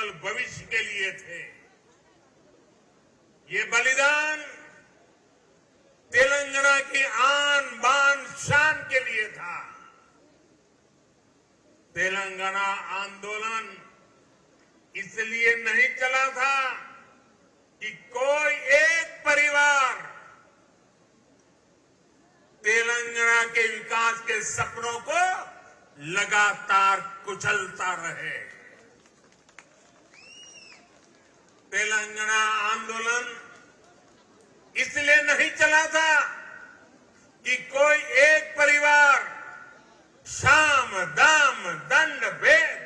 उज्जवल भविष्य के लिए थे। ये बलिदान तेलंगाना की आन बान शान के लिए था। तेलंगाना आंदोलन इसलिए नहीं चला था कि कोई एक परिवार तेलंगाना के विकास के सपनों को लगातार कुचलता रहे। तेलंगाना आंदोलन इसलिए नहीं चला था कि कोई एक परिवार साम दाम दंड भेद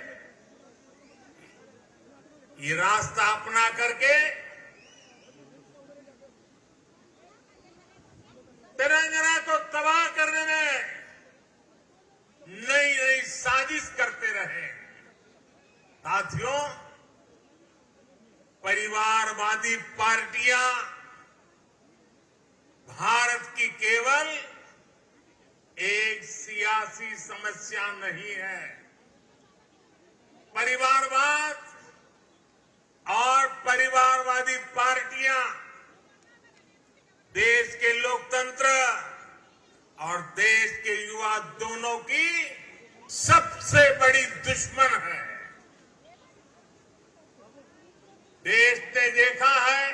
ये रास्ता अपना करके तेलंगाना को तबाह करने में नई नई साजिश करते रहे। साथियों, परिवारवादी पार्टियां भारत की केवल एक सियासी समस्या नहीं है। परिवारवाद और परिवारवादी पार्टियां देश के लोकतंत्र और देश के युवा दोनों की सबसे बड़ी दुश्मन है। देश ने देखा है,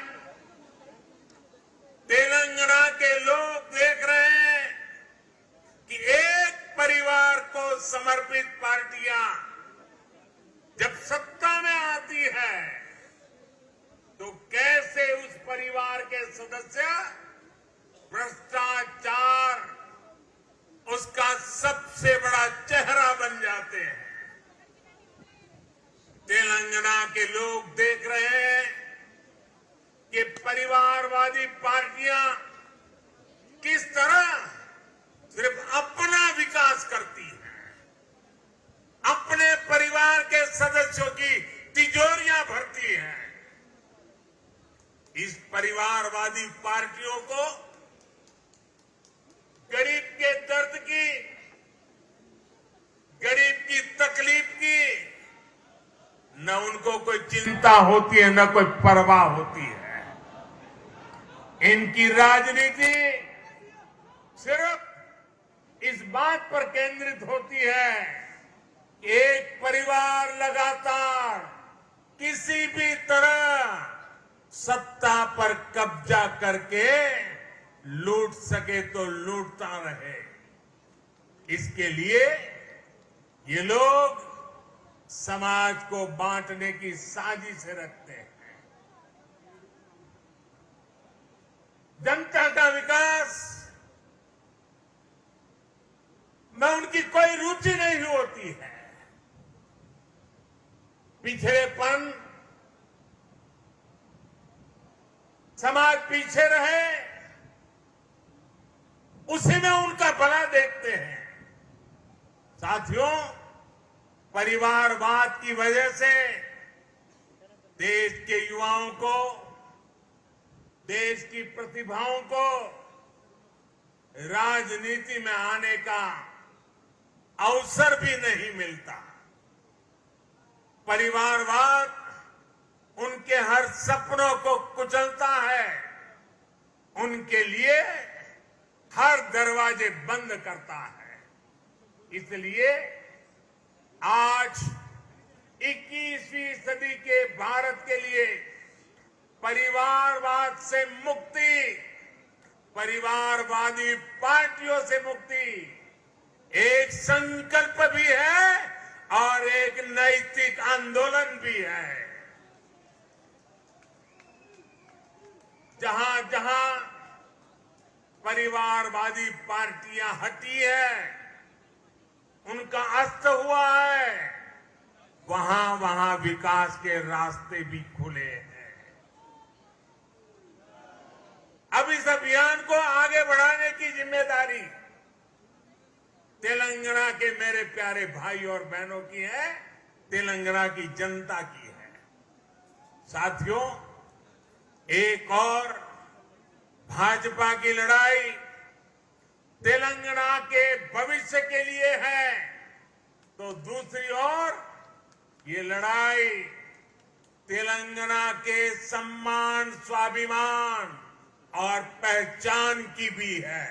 तेलंगाना के लोग देख रहे हैं कि एक परिवार को समर्पित पार्टियां जब सत्ता में आती है तो कैसे उस परिवार के सदस्य भ्रष्टाचार उसका सबसे बड़ा चेहरा बन जाते हैं। तेलंगाना के लोग देख रहे हैं कि परिवारवादी पार्टियां किस तरह सिर्फ अपना विकास करती हैं, अपने परिवार के सदस्यों की तिजोरियां भरती हैं। इस परिवारवादी पार्टियों को गरीब के दर्द की, गरीब की तकलीफ की न उनको कोई चिंता होती है, न कोई परवाह होती है। इनकी राजनीति सिर्फ इस बात पर केंद्रित होती है कि एक परिवार लगातार किसी भी तरह सत्ता पर कब्जा करके लूट सके तो लूटता रहे। इसके लिए ये लोग समाज को बांटने की साजिश रखते हैं। जनता का विकास में उनकी कोई रुचि नहीं होती है। पिछड़ेपन, समाज पीछे रहे, उसी में उनका भला देखते हैं। साथियों, परिवारवाद की वजह से देश के युवाओं को, देश की प्रतिभाओं को राजनीति में आने का अवसर भी नहीं मिलता। परिवारवाद उनके हर सपनों को कुचलता है, उनके लिए हर दरवाजे बंद करता है। इसलिए आज 21वीं सदी के भारत के लिए परिवारवाद से मुक्ति, परिवारवादी पार्टियों से मुक्ति एक संकल्प भी है और एक नैतिक आंदोलन भी है। जहां जहां परिवारवादी पार्टियां हटी है, उनका अस्त हुआ है, वहां वहां विकास के रास्ते भी खुले हैं। अब इस अभियान को आगे बढ़ाने की जिम्मेदारी तेलंगाना के मेरे प्यारे भाई और बहनों की है, तेलंगाना की जनता की है। साथियों, एक और भाजपा की लड़ाई तेलंगाना के भविष्य के लिए है, तो दूसरी ओर ये लड़ाई तेलंगाना के सम्मान, स्वाभिमान और पहचान की भी है।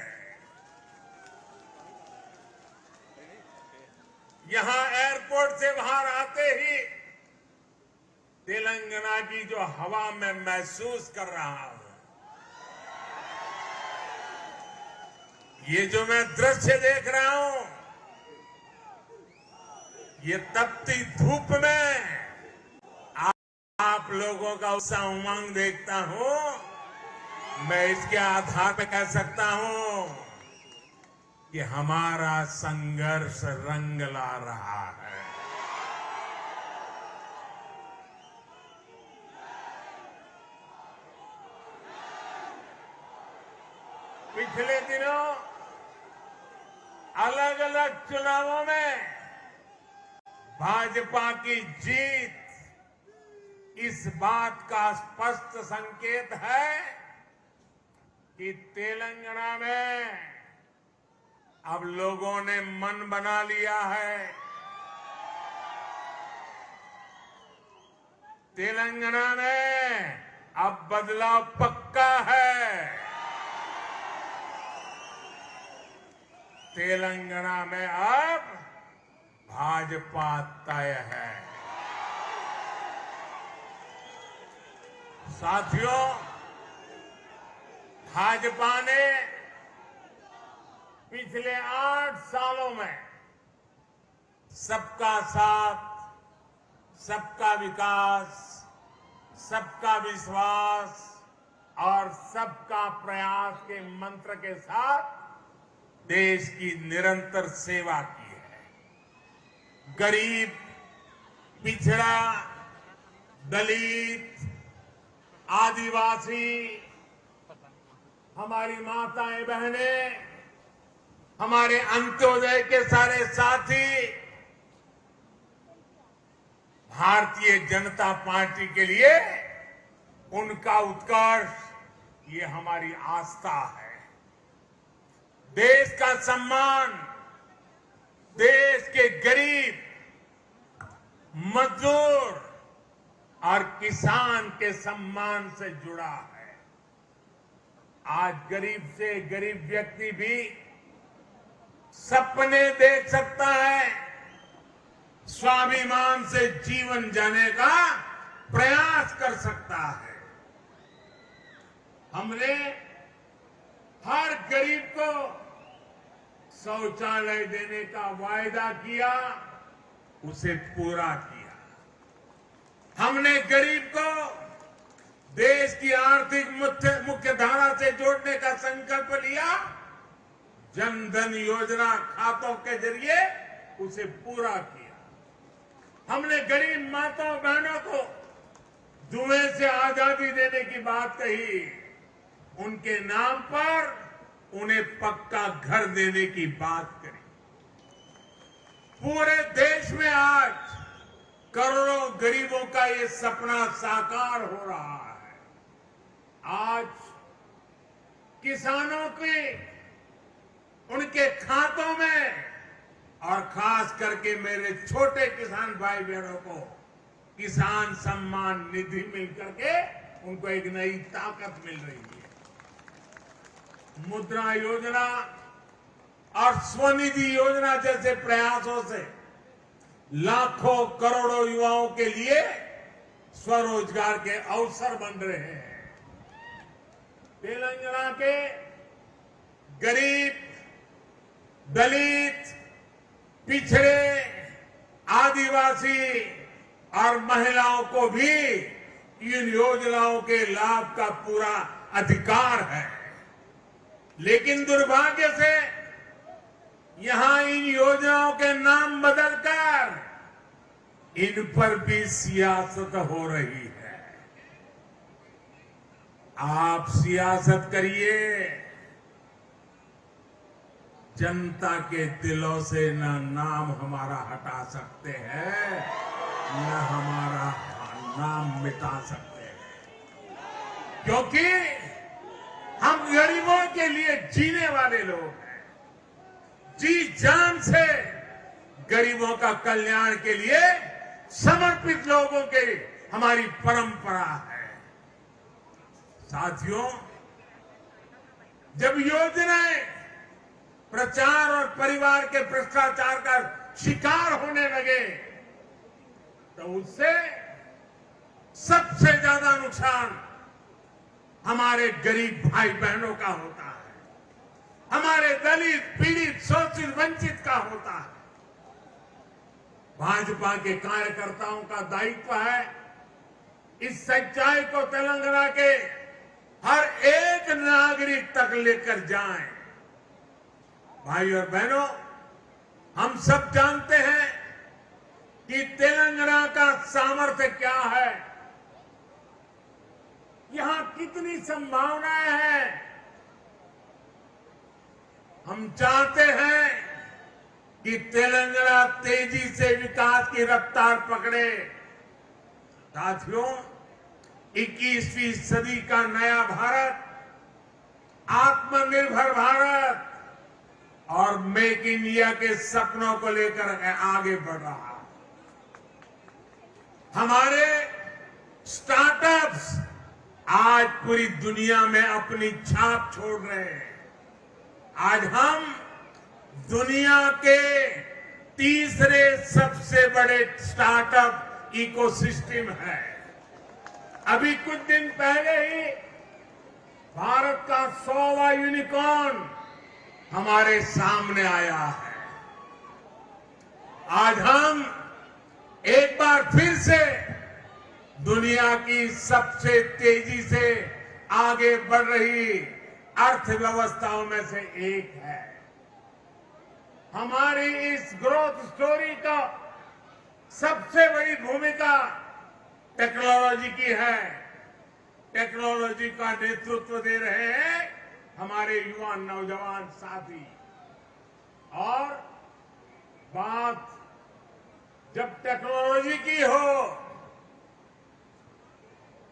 यहां एयरपोर्ट से बाहर आते ही तेलंगाना की जो हवा मैं महसूस कर रहा हूं, ये जो मैं दृश्य देख रहा हूं, ये तपती धूप में आप लोगों का उत्साह उमंग देखता हूं। मैं इसके आधार पर कह सकता हूं कि हमारा संघर्ष रंग ला रहा है। पिछले दिनों अलग अलग चुनावों में भाजपा की जीत इस बात का स्पष्ट संकेत है कि तेलंगाना में अब लोगों ने मन बना लिया है। तेलंगाना में अब बदलाव पक्का है। तेलंगाना में अब भाजपा तय है। साथियों, भाजपा ने पिछले 8 सालों में सबका साथ, सबका विकास, सबका विश्वास और सबका प्रयास के मंत्र के साथ देश की निरंतर सेवा की है। गरीब, पिछड़ा, दलित, आदिवासी, हमारी माताएं बहनें, हमारे अंत्योदय के सारे साथी, भारतीय जनता पार्टी के लिए उनका उत्कर्ष ये हमारी आस्था है। देश का सम्मान, देश के गरीब, मजदूर और किसान के सम्मान से जुड़ा है। आज गरीब से गरीब व्यक्ति भी सपने देख सकता है, स्वाभिमान से जीवन जीने का प्रयास कर सकता है। हमने हर गरीब को शौचालय देने का वायदा किया, उसे पूरा किया। हमने गरीब को देश की आर्थिक मुख्य धारा से जोड़ने का संकल्प लिया, जन धन योजना खातों के जरिए उसे पूरा किया। हमने गरीब माताओं बहनों को धुएं से आजादी देने की बात कही, उनके नाम पर उन्हें पक्का घर देने की बात करी। पूरे देश में आज करोड़ों गरीबों का ये सपना साकार हो रहा है। आज किसानों के उनके खातों में और खास करके मेरे छोटे किसान भाई बहनों को किसान सम्मान निधि मिल करके उनको एक नई ताकत मिल रही है। मुद्रा योजना और स्वनिधि योजना जैसे प्रयासों से लाखों करोड़ों युवाओं के लिए स्वरोजगार के अवसर बन रहे हैं। तेलंगाना के गरीब, दलित, पिछड़े, आदिवासी और महिलाओं को भी इन योजनाओं के लाभ का पूरा अधिकार है। लेकिन दुर्भाग्य से यहां इन योजनाओं के नाम बदलकर इन पर भी सियासत हो रही है। आप सियासत करिए, जनता के दिलों से न नाम हमारा हटा सकते हैं, न हमारा नाम मिटा सकते हैं, क्योंकि हम गरीबों के लिए जीने वाले लोग हैं। जी जान से गरीबों का कल्याण के लिए समर्पित लोगों के हमारी परंपरा है। साथियों, जब योजनाएं प्रचार और परिवार के भ्रष्टाचार का शिकार होने लगे तो उससे सबसे ज्यादा नुकसान हमारे गरीब भाई बहनों का होता है, हमारे दलित, पीड़ित, शोषित, वंचित का होता है। भाजपा के कार्यकर्ताओं का दायित्व है इस सच्चाई को तेलंगाना के हर एक नागरिक तक लेकर जाएं। भाई और बहनों, हम सब जानते हैं कि तेलंगाना का सामर्थ्य क्या है, यहां कितनी संभावनाएं हैं। हम चाहते हैं कि तेलंगाना तेजी से विकास की रफ्तार पकड़े। साथियों, 21वीं सदी का नया भारत, आत्मनिर्भर भारत और मेक इन इंडिया के सपनों को लेकर आगे बढ़ रहा है। हमारे स्टार्टअप्स आज पूरी दुनिया में अपनी छाप छोड़ रहे हैं। आज हम दुनिया के तीसरे सबसे बड़े स्टार्टअप इकोसिस्टम है। अभी कुछ दिन पहले ही भारत का 100वां यूनिकॉर्न हमारे सामने आया है। आज हम एक बार फिर से दुनिया की सबसे तेजी से आगे बढ़ रही अर्थव्यवस्थाओं में से एक है। हमारी इस ग्रोथ स्टोरी का सबसे बड़ी भूमिका टेक्नोलॉजी की है। टेक्नोलॉजी का नेतृत्व दे रहे हैं हमारे युवा नौजवान साथी। और बात जब टेक्नोलॉजी की हो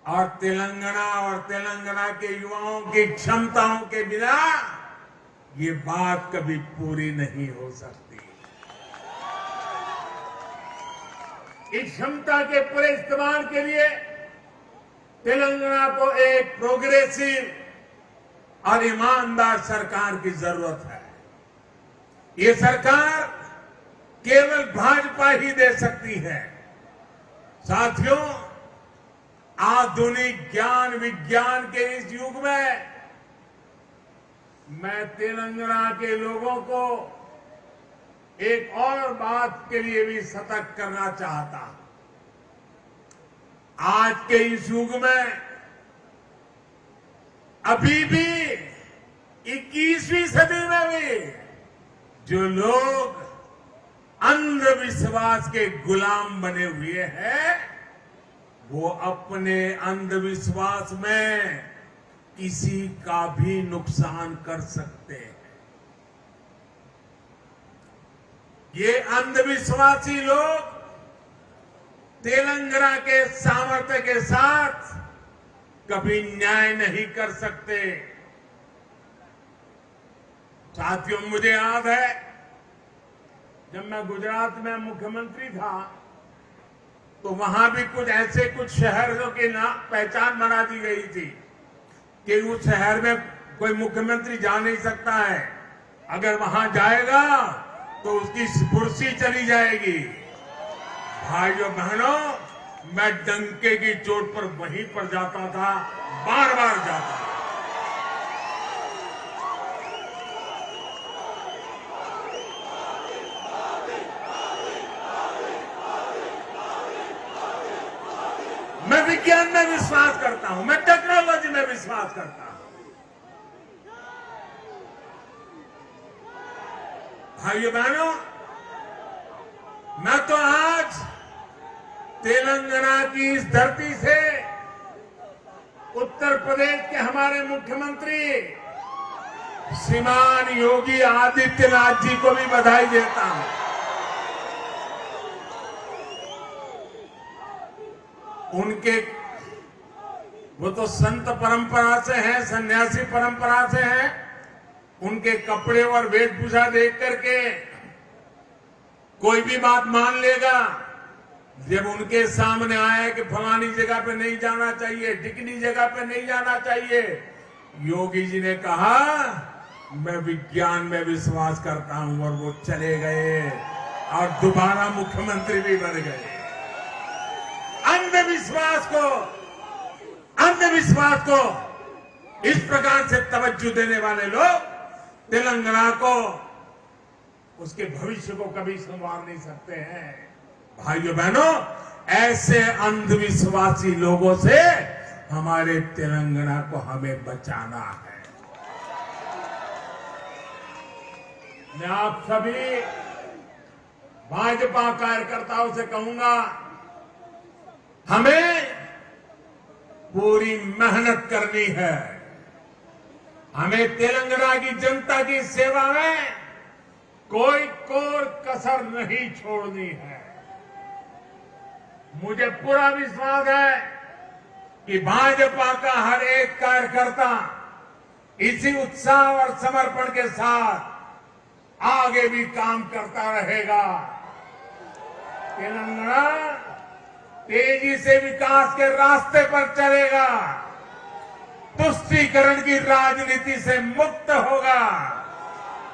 और तेलंगाना के युवाओं की क्षमताओं के बिना ये बात कभी पूरी नहीं हो सकती। इस क्षमता के पूरे इस्तेमाल के लिए तेलंगाना को एक प्रोग्रेसिव और ईमानदार सरकार की जरूरत है। ये सरकार केवल भाजपा ही दे सकती है। साथियों, आधुनिक ज्ञान विज्ञान के इस युग में मैं तेलंगाना के लोगों को एक और बात के लिए भी सतर्क करना चाहता हूं। आज के इस युग में अभी भी 21वीं सदी में भी जो लोग अंधविश्वास के गुलाम बने हुए हैं, वो अपने अंधविश्वास में किसी का भी नुकसान कर सकते हैं। ये अंधविश्वासी लोग तेलंगाना के सामर्थ्य के साथ कभी न्याय नहीं कर सकते। साथियों, मुझे याद है जब मैं गुजरात में मुख्यमंत्री था तो वहां भी कुछ शहरों की पहचान बना दी गई थी कि उस शहर में कोई मुख्यमंत्री जा नहीं सकता है, अगर वहां जाएगा तो उसकी कुर्सी चली जाएगी। भाइयों बहनों, मैं डंके की चोट पर वहीं पर जाता था, बार बार जाता था। मैं विज्ञान में विश्वास करता हूं, मैं टेक्नोलॉजी में विश्वास करता हूं। भाइयों बहनों, मैं तो आज तेलंगाना की इस धरती से उत्तर प्रदेश के हमारे मुख्यमंत्री श्रीमान योगी आदित्यनाथ जी को भी बधाई देता हूं। उनके वो तो संत परंपरा से हैं, सन्यासी परंपरा से हैं। उनके कपड़े और वेशभूषा देख करके कोई भी बात मान लेगा, जब उनके सामने आया कि फलानी जगह पे नहीं जाना चाहिए, ढिकनी जगह पे नहीं जाना चाहिए, योगी जी ने कहा मैं विज्ञान में विश्वास करता हूं, और वो चले गए और दोबारा मुख्यमंत्री भी बन गए। अंधविश्वास को इस प्रकार से तवज्जो देने वाले लोग तेलंगाना को, उसके भविष्य को कभी संवार नहीं सकते हैं। भाइयों बहनों, ऐसे अंधविश्वासी लोगों से हमारे तेलंगाना को हमें बचाना है। मैं आप सभी भाजपा कार्यकर्ताओं से कहूंगा, हमें पूरी मेहनत करनी है। हमें तेलंगाना की जनता की सेवा में कोई कसर नहीं छोड़नी है। मुझे पूरा विश्वास है कि भाजपा का हर एक कार्यकर्ता इसी उत्साह और समर्पण के साथ आगे भी काम करता रहेगा। तेलंगाना तेजी से विकास के रास्ते पर चलेगा, तुष्टीकरण की राजनीति से मुक्त होगा,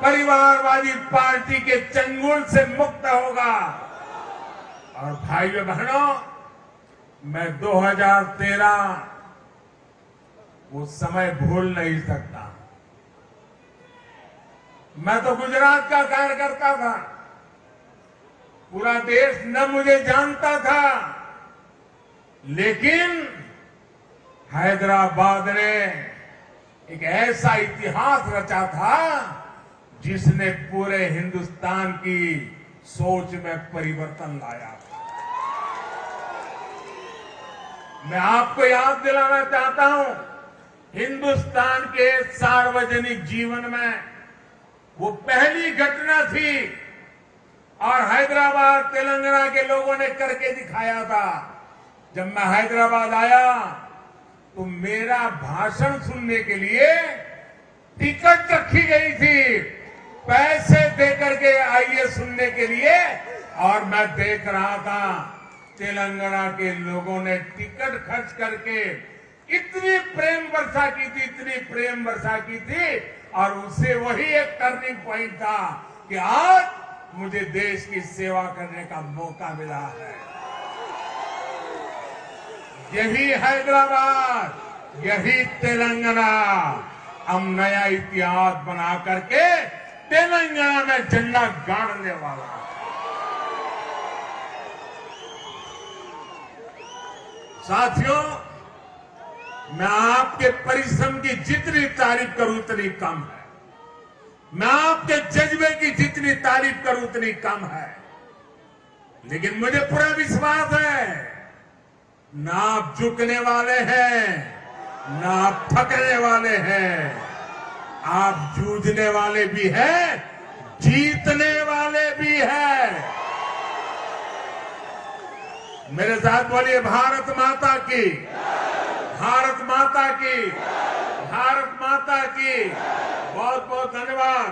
परिवारवादी पार्टी के चंगुल से मुक्त होगा। और भाइयों बहनों, मैं 2013 वो समय भूल नहीं सकता। मैं तो गुजरात का कार्यकर्ता था, पूरा देश न मुझे जानता था, लेकिन हैदराबाद ने एक ऐसा इतिहास रचा था जिसने पूरे हिंदुस्तान की सोच में परिवर्तन लाया। मैं आपको याद दिलाना चाहता हूं, हिंदुस्तान के सार्वजनिक जीवन में वो पहली घटना थी, और हैदराबाद तेलंगाना के लोगों ने करके दिखाया था। जब मैं हैदराबाद आया तो मेरा भाषण सुनने के लिए टिकट रखी गई थी, पैसे देकर के आइए सुनने के लिए, और मैं देख रहा था तेलंगाना के लोगों ने टिकट खर्च करके इतनी प्रेम वर्षा की थी, इतनी प्रेम वर्षा की थी, और उससे वही एक टर्निंग पॉइंट था कि आज मुझे देश की सेवा करने का मौका मिला है। यही हैदराबाद, यही तेलंगाना, हम नया इतिहास बना करके तेलंगाना में झंडा गाड़ने वाला है। साथियों, मैं आपके परिश्रम की जितनी तारीफ करूं उतनी कम है, मैं आपके जज्बे की जितनी तारीफ करूं उतनी कम है, लेकिन मुझे पूरा विश्वास है ना आप झुकने वाले हैं, ना आप थकने वाले हैं, आप जूझने वाले भी हैं, जीतने वाले भी हैं। मेरे साथ बोलिए, भारत माता की, भारत माता की, भारत माता की। बहुत बहुत धन्यवाद।